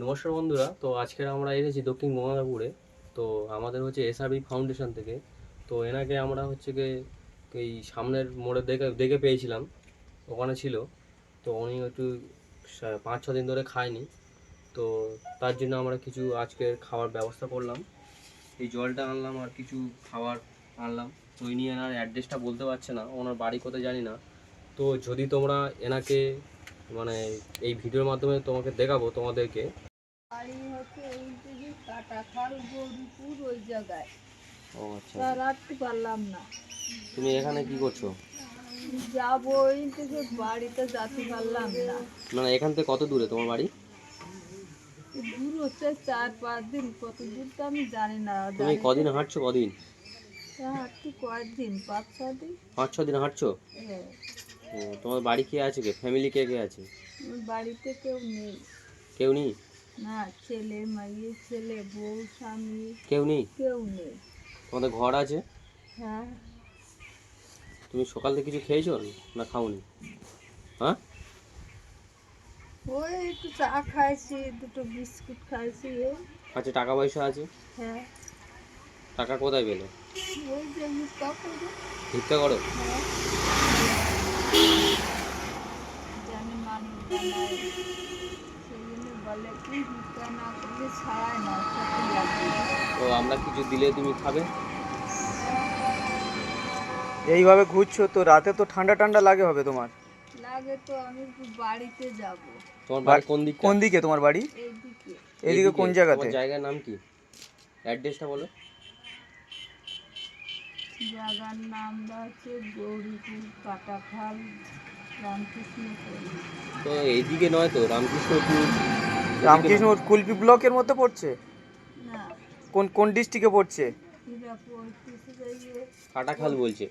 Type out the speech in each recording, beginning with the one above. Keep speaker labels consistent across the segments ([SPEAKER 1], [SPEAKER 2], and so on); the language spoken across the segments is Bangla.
[SPEAKER 1] নমস্কার বন্ধুরা। তো আজকের আমরা এসেছি দক্ষিণ গঙ্গাপুরে। তো আমাদের হচ্ছে এসআরবি ফাউন্ডেশন থেকে। তো এনাকে আমরা হচ্ছে গিয়ে এই সামনের মোড়ে দেখে দেখে পেয়েছিলাম, ওখানে ছিল। তো উনি একটু 5-6 দিন ধরে খায়নি। তো তার জন্য আমরা কিছু আজকের খাওয়ার ব্যবস্থা করলাম। এই জলটা আনলাম আর কিছু খাবার আনলাম। তো ইনি এনার অ্যাড্রেসটা বলতে পারছে না, ওনার বাড়ি কোথায় জানি না। তো যদি তোমরা এনাকে মানে এই ভিডিওর মাধ্যমে তোমাকে দেখাবো তোমাদেরকে।
[SPEAKER 2] বাড়ি হচ্ছে এই দিকে কাটাখাল গৌরীপুর ওই জায়গায়।
[SPEAKER 1] ও আচ্ছা,
[SPEAKER 2] তার রাখতে পারলাম না।
[SPEAKER 1] তুমি এখানে কি করছো?
[SPEAKER 2] যাবো ওই থেকে বাড়িতে যেতে পারলাম না।
[SPEAKER 1] মানে এখান থেকে কত দূরে তোমার বাড়ি?
[SPEAKER 2] দূর হচ্ছে 4-5 দিন, কত দূর তো আমি জানি না।
[SPEAKER 1] তুমি কদিন হাঁটছো? কদিন
[SPEAKER 2] হাঁটতে কয়েকদিন, 5-6 দিন।
[SPEAKER 1] 5-6 দিন হাঁটছো?
[SPEAKER 2] হ্যাঁ।
[SPEAKER 1] ও, তোমার বাড়ি কে আছে, কে ফ্যামিলি কে কে আছে?
[SPEAKER 2] আমার বাড়িতে কেউ নেই।
[SPEAKER 1] কেউ নেই?
[SPEAKER 2] না, ছেলে মেয়ে, ছেলে বউ স্বামী
[SPEAKER 1] কেউ নেই?
[SPEAKER 2] কেউ নেই।
[SPEAKER 1] তোমাদের ঘর আছে?
[SPEAKER 2] হ্যাঁ।
[SPEAKER 1] তুমি সকাল থেকে কিছু খেয়েছো না খাওনি? হ্যাঁ,
[SPEAKER 2] ওই একটু চা খাইছি, দুটো বিস্কুট খাইছি।
[SPEAKER 1] আচ্ছা, টাকা পয়সা আছে?
[SPEAKER 2] হ্যাঁ।
[SPEAKER 1] টাকা কোথায় পেলে?
[SPEAKER 2] ওই যে ভিক্ষা করি।
[SPEAKER 1] ভিক্ষা করো?
[SPEAKER 2] হ্যাঁ। জানি মানুষ বানায়, সেই জন্য বলে কি ভিক্ষা না করলে ছাড়ায় না, সত্যি লাগে।
[SPEAKER 1] তো আমরা কিছু দিলে তুমি খাবে?
[SPEAKER 3] এইভাবে ঘুরছো তো, রাতে তো ঠান্ডা ঠান্ডা লাগে হবে তোমার।
[SPEAKER 2] লাগে তো, আমি একটু বাড়িতে যাব।
[SPEAKER 1] তোমার বাড়ি কোন দিক?
[SPEAKER 3] কোন দিকে তোমার বাড়ি?
[SPEAKER 2] এইদিকে।
[SPEAKER 3] এদিকে কোন জায়গাতে?
[SPEAKER 1] তোমার জায়গার নাম কি? অ্যাড্রেসটা বলো।
[SPEAKER 2] জায়গার নাম হচ্ছে গৌরীপুর, কাটাখাল, রামকৃষ্ণপুর।
[SPEAKER 1] তো এইদিকে নয় তো, রামকৃষ্ণপুর?
[SPEAKER 3] রামকৃষ্ণ কুলপি ব্লকের মধ্যে পড়ছে?
[SPEAKER 2] না,
[SPEAKER 3] কোন কোন ডিস্ট্রিক্টে পড়ছে?
[SPEAKER 2] হীরাপুর থেকে
[SPEAKER 1] কাটাখাল বলছে।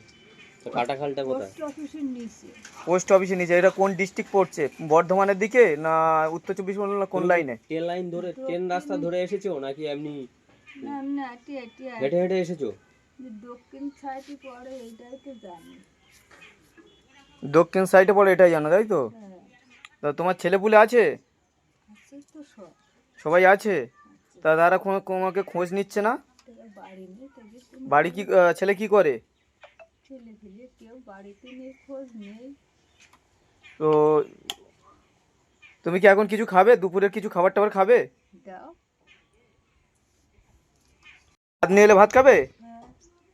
[SPEAKER 1] তো কাটাখালটা কোথায়?
[SPEAKER 2] পোস্ট অফিসের নিচে।
[SPEAKER 3] পোস্ট অফিসের নিচে। এটা কোন ডিস্ট্রিক্ট পড়ছে? বর্ধমানের দিকে না উত্তর চব্বিশ পরগনা, কোন লাইনে?
[SPEAKER 1] ট্রেন লাইন ধরে, ট্রেন রাস্তা ধরে এসেছো নাকি এমনি
[SPEAKER 2] না, না, টিয়া টিয়া
[SPEAKER 1] হেঁটে হেঁটে এসেছো?
[SPEAKER 2] যে দক্ষিণ সাইডে পড়ে এইটাই তো জানি।
[SPEAKER 3] দক্ষিণ সাইডে পড়ে, এটাই জানো তাই তো?
[SPEAKER 2] হ্যাঁ,
[SPEAKER 3] তা তোমার ছেলেপুলে আছে?
[SPEAKER 2] আছে তো সব।
[SPEAKER 3] সবাই আছে? তা তারা তোমাকে খোঁজ নিচ্ছে না?
[SPEAKER 2] তারা বাড়ি নেই, তাদের কোনো
[SPEAKER 3] বাড়ি কি ছেলে কি করে?
[SPEAKER 2] ছেলে ফেলে কেউ বাড়িতে নেই, খোঁজ নেই।
[SPEAKER 3] তো তুমি কি এখন কিছু খাবে? দুপুরের কিছু খাবার টাবার খাবে?
[SPEAKER 2] দাও।
[SPEAKER 3] ভাত নিয়ে এলে ভাত খাবে?
[SPEAKER 2] হ্যাঁ।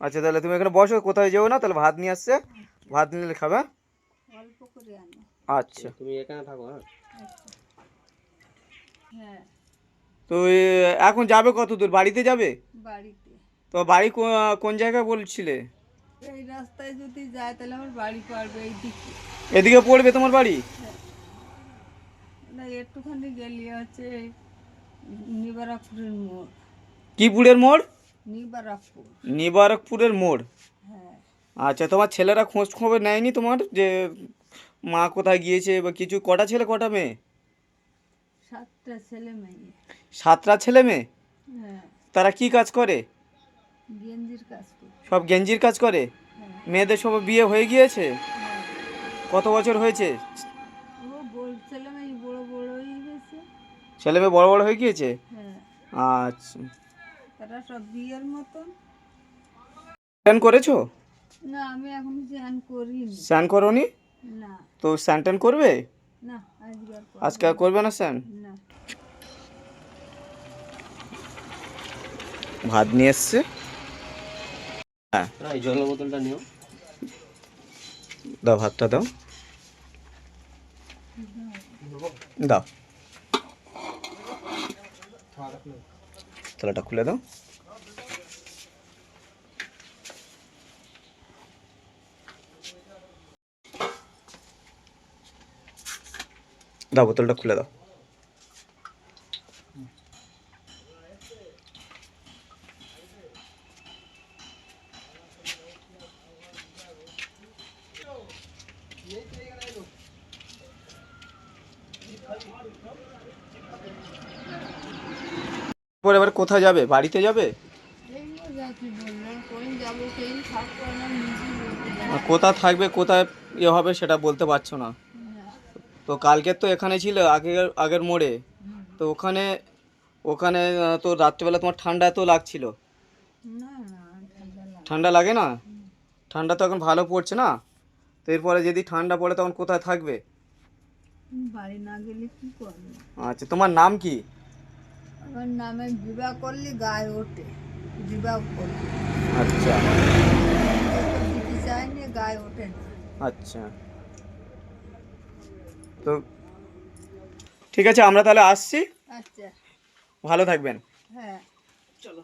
[SPEAKER 3] আচ্ছা, তাহলে তুমি এখানে বসো, কোথায় যেও না, তাহলে ভাত নিয়ে আসছে, ভাত নিয়ে এলে খাবে।
[SPEAKER 2] অল্প করে আনো।
[SPEAKER 3] আচ্ছা।
[SPEAKER 1] তুমি এখানে থাকো। হ্যাঁ,
[SPEAKER 2] আচ্ছা। হ্যাঁ,
[SPEAKER 3] তো এখন যাবে কত দূর? বাড়িতে যাবে?
[SPEAKER 2] বাড়িতে।
[SPEAKER 3] তো বাড়ি কোন জায়গায় বলছিলে?
[SPEAKER 2] এই রাস্তায় যদি যায় তাহলে আমার বাড়ি পারবে এই দিকে।
[SPEAKER 3] এদিকে পড়বে তোমার বাড়ি?
[SPEAKER 2] না, একটুখানি গেলে হচ্ছে নিবারকপুরের মোড়।
[SPEAKER 3] কি পুরের মোড়?
[SPEAKER 2] নিবারকপুর।
[SPEAKER 3] নিবারকপুরের মোড়।
[SPEAKER 2] হ্যাঁ।
[SPEAKER 3] আচ্ছা, তোমার ছেলেরা খোঁজ খবর নেয়নি তোমার, যে মা কোথায় গিয়েছে বা কিছু? কটা ছেলে কটা মেয়ে?
[SPEAKER 2] 7টা ছেলে মেয়ে।
[SPEAKER 3] 7টা ছেলে মেয়ে?
[SPEAKER 2] হ্যাঁ।
[SPEAKER 3] তারা কি কাজ করে?
[SPEAKER 2] গেঞ্জির কাজ করি।
[SPEAKER 3] সব গেঞ্জির কাজ করে?
[SPEAKER 2] হ্যাঁ।
[SPEAKER 3] মেয়েদের সব বিয়ে হয়ে গিয়েছে?
[SPEAKER 2] হ্যাঁ।
[SPEAKER 3] কত বছর হয়েছে?
[SPEAKER 2] ছেলে মেয়ে বড় বড় হয়ে গেছে।
[SPEAKER 3] ছেলে মেয়ে বড় বড় হয়ে গিয়েছে?
[SPEAKER 2] হ্যাঁ।
[SPEAKER 3] আচ্ছা।
[SPEAKER 2] তারা সব বিয়ের মতন।
[SPEAKER 3] স্নান করেছো?
[SPEAKER 2] না, আমি এখন স্নান করিনি।
[SPEAKER 3] স্নান করোনি?
[SPEAKER 2] না।
[SPEAKER 3] তো স্নান টান করবে?
[SPEAKER 2] না, আজকে আর করব
[SPEAKER 3] আজকে আর করবে না স্নান?
[SPEAKER 2] না।
[SPEAKER 3] ভাত নিয়ে এসছে। হ্যাঁ,
[SPEAKER 1] এই জলের বোতলটা নিও।
[SPEAKER 3] দাও, ভাতটা দাও, দাও, থালাটা খুলে দাও। দাও, বোতলটা খুলে দাও। পরে এবার কোথায় যাবে? বাড়িতে যাবে?
[SPEAKER 2] এইগুলো যাচ্ছি বললাম, কোন যাবো, সেই থাকবো না, নিজে বলতে যাবো।
[SPEAKER 3] আর কোথায় থাকবে, কোথায় ইয়ে হবে সেটা বলতে পারছো না।
[SPEAKER 2] হ্যাঁ।
[SPEAKER 3] তো কালকে তো এখানে ছিল, আগের আগের মোড়ে। তো ওখানে ওখানে তো রাত্রেবেলা তোমার ঠান্ডা তো লাগছিল,
[SPEAKER 2] না না ঠান্ডা লাগে
[SPEAKER 3] ঠান্ডা লাগে না? ঠান্ডা তো এখন ভালো পড়ছে না, তো এরপরে যদি ঠান্ডা পড়ে তখন কোথায় থাকবে?
[SPEAKER 2] বাড়ি না গেলে কি করবো?
[SPEAKER 3] আচ্ছা, তোমার নাম কি?
[SPEAKER 2] আমার নামে বিবাহ করলে গায়ে ওঠে, বিবাহ করলে
[SPEAKER 3] আচ্ছা
[SPEAKER 2] দিতে চাইনি, গায়ে ওঠে না।
[SPEAKER 3] আচ্ছা, তো ঠিক আছে, আমরা তাহলে আসছি,
[SPEAKER 2] আচ্ছা,
[SPEAKER 3] ভালো থাকবেন।
[SPEAKER 2] হ্যাঁ।
[SPEAKER 3] চলো।